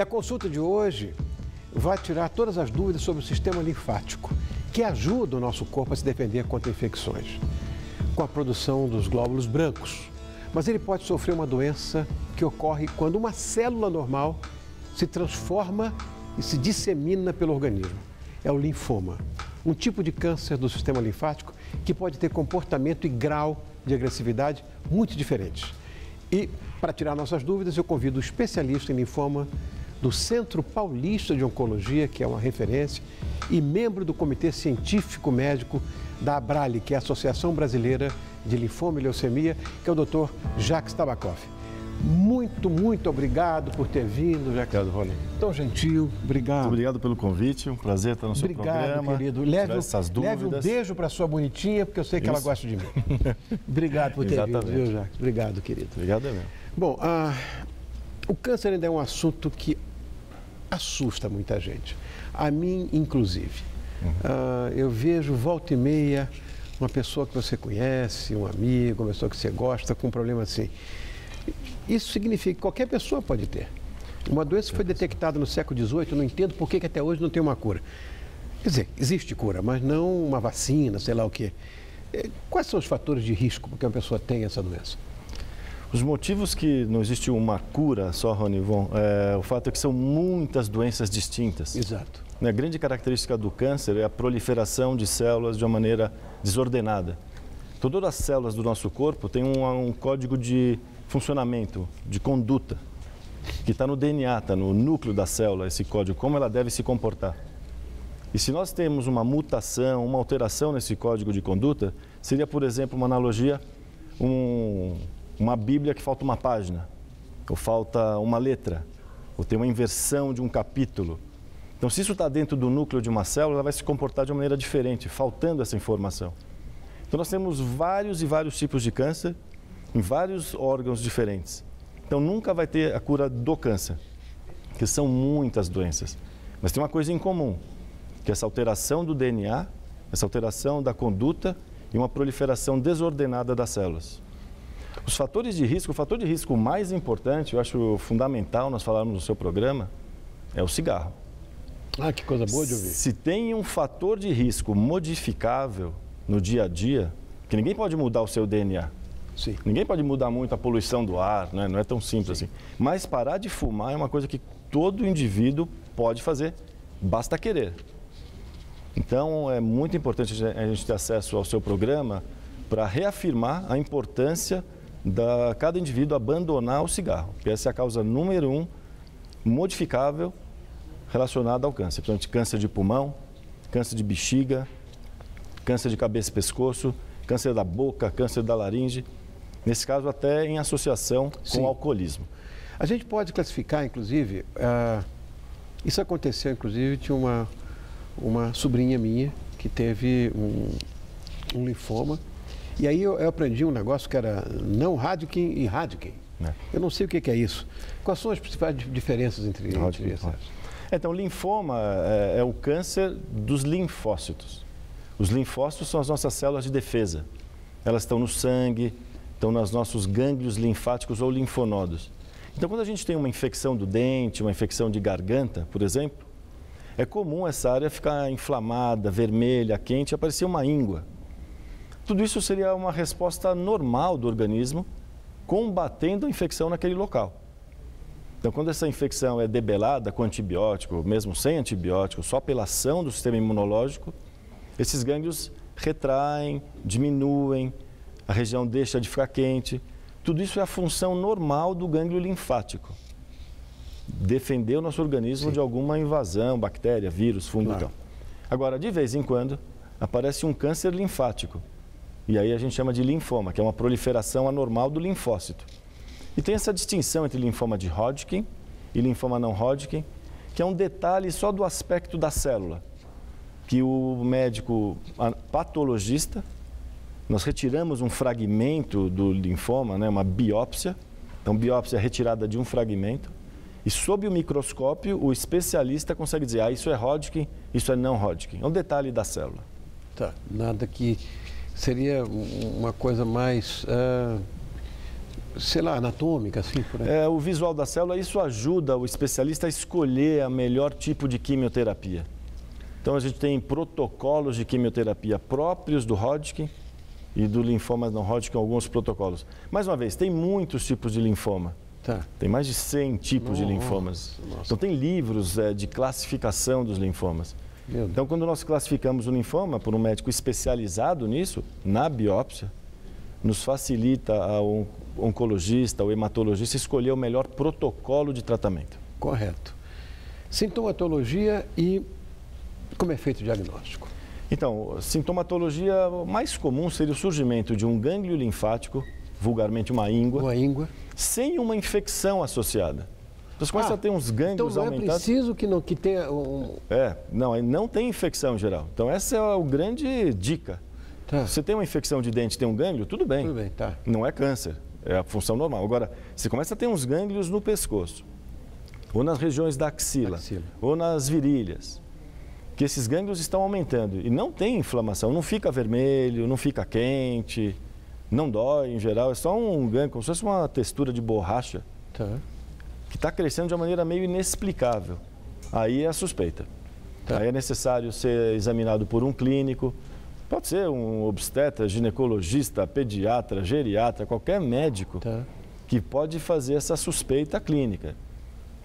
E a consulta de hoje vai tirar todas as dúvidas sobre o sistema linfático, que ajuda o nosso corpo a se defender contra infecções, com a produção dos glóbulos brancos. Mas ele pode sofrer uma doença que ocorre quando uma célula normal se transforma e se dissemina pelo organismo. É o linfoma, um tipo de câncer do sistema linfático que pode ter comportamento e grau de agressividade muito diferentes. E, para tirar nossas dúvidas, eu convido o especialista em linfoma do Centro Paulista de Oncologia, que é uma referência, e membro do Comitê Científico Médico da ABRALE, que é a Associação Brasileira de Linfoma e Leucemia, que é o Dr. Jacques Tabakoff. Muito obrigado por ter vindo, Jacques. Obrigado, Rony. Tão gentil, obrigado. Muito obrigado pelo convite, um prazer estar no seu programa. Obrigado, querido. Leve um beijo para sua bonitinha, porque eu sei que ela gosta de mim. Obrigado por ter vindo, viu, Jacques? Obrigado, querido. Obrigado, mesmo. Bom, o câncer ainda é um assunto que assusta muita gente, a mim inclusive. Eu vejo volta e meia uma pessoa que você conhece, um amigo, uma pessoa que você gosta, com um problema assim. Isso significa que qualquer pessoa pode ter. Uma doença que foi detectada no século XVIII, eu não entendo por que até hoje não tem uma cura. Quer dizer, existe cura, mas não uma vacina, sei lá o quê. Quais são os fatores de risco para que uma pessoa tenha essa doença? Os motivos que não existe uma cura só, Rony, o fato é que são muitas doenças distintas. Exato. A grande característica do câncer é a proliferação de células de uma maneira desordenada. Todas as células do nosso corpo têm um código de funcionamento, de conduta, que está no DNA, está no núcleo da célula, esse código, como ela deve se comportar. E se nós temos uma mutação, uma alteração nesse código de conduta, seria, por exemplo, uma analogia, uma Bíblia que falta uma página, ou falta uma letra, ou tem uma inversão de um capítulo. Então, se isso está dentro do núcleo de uma célula, ela vai se comportar de uma maneira diferente, faltando essa informação. Então, nós temos vários e vários tipos de câncer em vários órgãos diferentes. Então, nunca vai ter a cura do câncer, que são muitas doenças. Mas tem uma coisa em comum, que é essa alteração do DNA, essa alteração da conduta e uma proliferação desordenada das células. Os fatores de risco, o fator de risco mais importante, eu acho fundamental nós falarmos no seu programa, é o cigarro. Ah, que coisa boa de ouvir. Se tem um fator de risco modificável no dia a dia, que ninguém pode mudar o seu DNA. Sim. Ninguém pode mudar muito a poluição do ar, né? Não é tão simples assim. Mas parar de fumar é uma coisa que todo indivíduo pode fazer, basta querer. Então, é muito importante a gente ter acesso ao seu programa para reafirmar a importância de cada indivíduo abandonar o cigarro, porque essa é a causa número 1 modificável relacionada ao câncer. Portanto, câncer de pulmão, câncer de bexiga, câncer de cabeça e pescoço, câncer da boca, câncer da laringe, nesse caso até em associação com o alcoolismo. A gente pode classificar, inclusive, isso aconteceu, inclusive, tinha uma sobrinha minha que teve um linfoma, e aí eu aprendi um negócio que era não Hodgkin e Hodgkin. Eu não sei o que é isso. Quais são as principais diferenças entre essas? Então, linfoma é o câncer dos linfócitos. Os linfócitos são as nossas células de defesa. Elas estão no sangue, estão nos nossos gânglios linfáticos ou linfonodos. Então, quando a gente tem uma infecção do dente, uma infecção de garganta, por exemplo, é comum essa área ficar inflamada, vermelha, quente, e aparecer uma íngua. Tudo isso seria uma resposta normal do organismo combatendo a infecção naquele local. Então, quando essa infecção é debelada com antibiótico, mesmo sem antibiótico, só pela ação do sistema imunológico, esses gânglios retraem, diminuem, a região deixa de ficar quente. Tudo isso é a função normal do gânglio linfático. Defender o nosso organismo de alguma invasão, bactéria, vírus, fungo e tal. Agora, de vez em quando, aparece um câncer linfático. E aí a gente chama de linfoma, que é uma proliferação anormal do linfócito. E tem essa distinção entre linfoma de Hodgkin e linfoma não Hodgkin, que é um detalhe só do aspecto da célula, que o médico patologista, nós retiramos um fragmento do linfoma, né, uma biópsia, então biópsia é retirada de um fragmento, e sob o microscópio o especialista consegue dizer, isso é Hodgkin, isso é não Hodgkin, é um detalhe da célula. Tá, nada que seria uma coisa mais sei lá, anatômica, assim, por aí? O visual da célula, isso ajuda o especialista a escolher o melhor tipo de quimioterapia. Então, a gente tem protocolos de quimioterapia próprios do Hodgkin e do linfoma não Hodgkin, alguns protocolos. Mais uma vez, tem muitos tipos de linfoma. Tá. Tem mais de 100 tipos de linfomas. Nossa. Então, tem livros de classificação dos linfomas. Então, quando nós classificamos o linfoma por um médico especializado nisso, na biópsia, nos facilita ao oncologista, ao hematologista, escolher o melhor protocolo de tratamento. Correto. Sintomatologia e como é feito o diagnóstico? Então, sintomatologia mais comum seria o surgimento de um gânglio linfático, vulgarmente uma íngua, sem uma infecção associada. Então, você começa a ter uns gânglios aumentados. Então, não é preciso que tenha não tem infecção em geral. Então, essa é a grande dica. Tá. Se você tem uma infecção de dente e tem um gânglio, tudo bem. Tudo bem, tá. Não é câncer, é a função normal. Agora, você começa a ter uns gânglios no pescoço, ou nas regiões da axila, ou nas virilhas, que esses gânglios estão aumentando e não tem inflamação, não fica vermelho, não fica quente, não dói em geral, é só um gânglio, como se fosse uma textura de borracha. Tá. Que está crescendo de uma maneira meio inexplicável. Aí é a suspeita. Tá. Aí é necessário ser examinado por um clínico, pode ser um obstetra, ginecologista, pediatra, geriatra, qualquer médico que pode fazer essa suspeita clínica.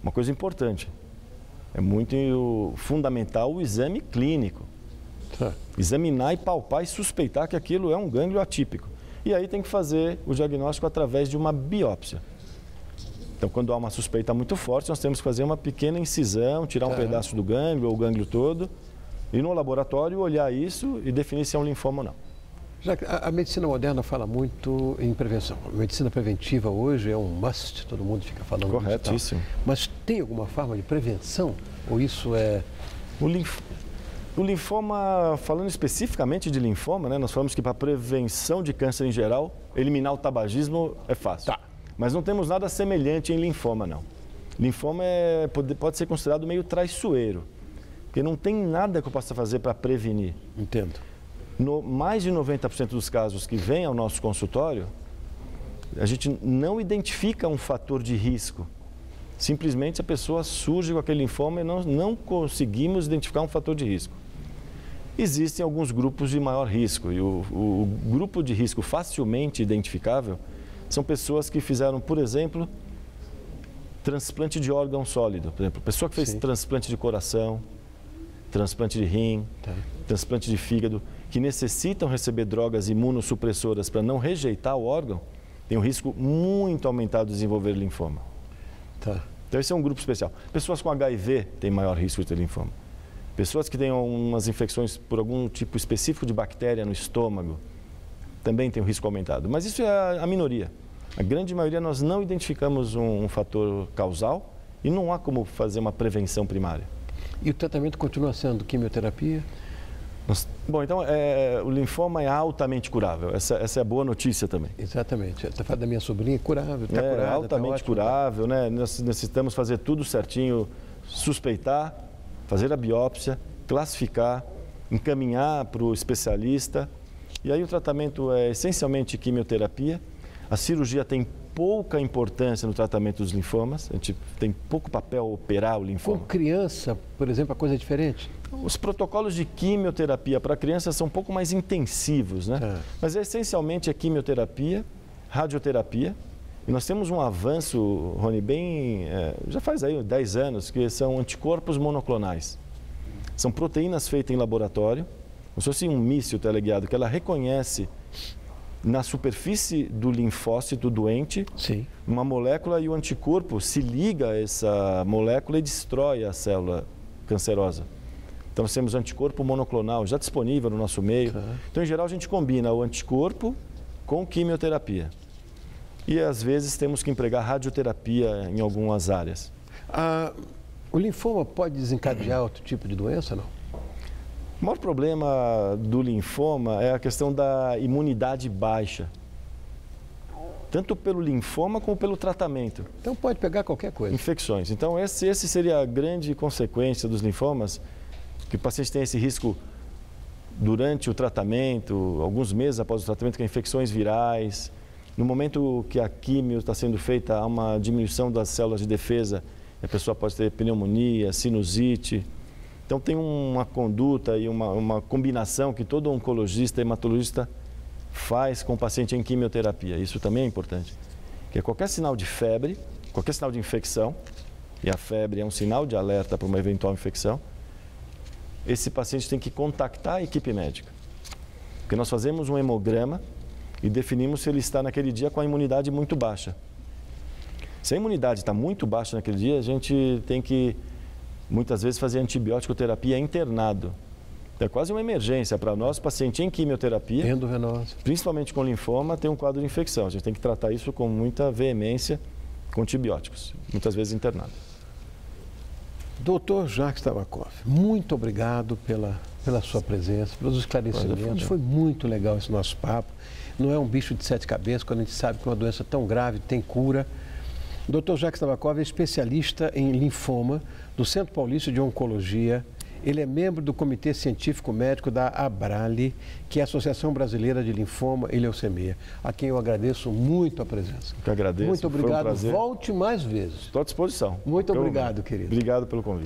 Uma coisa importante, é muito fundamental o exame clínico. Tá. Examinar e palpar e suspeitar que aquilo é um gânglio atípico. E aí tem que fazer o diagnóstico através de uma biópsia. Então, quando há uma suspeita muito forte, nós temos que fazer uma pequena incisão, tirar um pedaço do gânglio ou o gânglio todo, ir no laboratório, olhar isso e definir se é um linfoma ou não. Já que a medicina moderna fala muito em prevenção. A medicina preventiva hoje é um must, todo mundo fica falando. Corretíssimo. Mas tem alguma forma de prevenção? Ou isso é... O linfoma, falando especificamente de linfoma, né, nós falamos que para prevenção de câncer em geral, eliminar o tabagismo é fácil. Tá. Mas não temos nada semelhante em linfoma, não. Linfoma pode ser considerado meio traiçoeiro, porque não tem nada que eu possa fazer para prevenir. Entendo. Mais de 90% dos casos que vêm ao nosso consultório, a gente não identifica um fator de risco. Simplesmente a pessoa surge com aquele linfoma e não conseguimos identificar um fator de risco. Existem alguns grupos de maior risco e o grupo de risco facilmente identificável são pessoas que fizeram, por exemplo, transplante de órgão sólido. Por exemplo, pessoa que fez transplante de coração, transplante de rim, transplante de fígado, que necessitam receber drogas imunossupressoras para não rejeitar o órgão, tem um risco muito aumentado de desenvolver linfoma. Tá. Então, esse é um grupo especial. Pessoas com HIV têm maior risco de ter linfoma. Pessoas que têm umas infecções por algum tipo específico de bactéria no estômago também têm um risco aumentado. Mas isso é a minoria. A grande maioria nós não identificamos um fator causal e não há como fazer uma prevenção primária. E o tratamento continua sendo quimioterapia? Bom, então o linfoma é altamente curável. Essa é a boa notícia também. Exatamente. Está falando da minha sobrinha, curável, está curada. Altamente curável, né? Nós necessitamos fazer tudo certinho, suspeitar, fazer a biópsia, classificar, encaminhar para o especialista. E aí o tratamento é essencialmente quimioterapia. A cirurgia tem pouca importância no tratamento dos linfomas. A gente tem pouco papel operar o linfoma. Com criança, por exemplo, a coisa é diferente? Os protocolos de quimioterapia para crianças são um pouco mais intensivos, né? Mas essencialmente é quimioterapia, radioterapia. E nós temos um avanço, Rony, já faz aí 10 anos, que são anticorpos monoclonais. São proteínas feitas em laboratório, como se fosse um míssil teleguiado, que ela reconhece na superfície do linfócito doente uma molécula e o anticorpo se liga a essa molécula e destrói a célula cancerosa. Então, nós temos anticorpo monoclonal já disponível no nosso meio. Então, em geral, a gente combina o anticorpo com quimioterapia. E, às vezes, temos que empregar radioterapia em algumas áreas. O linfoma pode desencadear outro tipo de doença, não? O maior problema do linfoma é a questão da imunidade baixa. Tanto pelo linfoma como pelo tratamento. Então, pode pegar qualquer coisa. Infecções. Então, esse seria a grande consequência dos linfomas, que o paciente tem esse risco durante o tratamento, alguns meses após o tratamento, com infecções virais, No momento que a quimio está sendo feita, há uma diminuição das células de defesa, a pessoa pode ter pneumonia, sinusite. Então tem uma conduta e uma combinação que todo oncologista, hematologista faz com o paciente em quimioterapia. Isso também é importante. Que qualquer sinal de febre, qualquer sinal de infecção, e a febre é um sinal de alerta para uma eventual infecção, esse paciente tem que contactar a equipe médica. Porque nós fazemos um hemograma e definimos se ele está naquele dia com a imunidade muito baixa. Se a imunidade está muito baixa naquele dia, a gente tem que, muitas vezes, fazer antibiótico terapia internado. É quase uma emergência para nós, paciente em quimioterapia, endovenosa, principalmente com linfoma, tem um quadro de infecção. A gente tem que tratar isso com muita veemência, com antibióticos, muitas vezes internado. Dr. Jacques Tabakov, muito obrigado pela sua presença, pelos esclarecimentos. Foi muito legal esse nosso papo. Não é um bicho de 7 cabeças, quando a gente sabe que uma doença tão grave tem cura. Dr. Jacques Tabakov é especialista em linfoma do Centro Paulista de Oncologia. Ele é membro do Comitê Científico Médico da ABRALI, que é a Associação Brasileira de Linfoma e Leucemia, a quem eu agradeço muito a presença. Eu que agradeço. Muito obrigado. Foi um prazer. Volte mais vezes. Estou à disposição. Muito obrigado, querido. Obrigado pelo convite.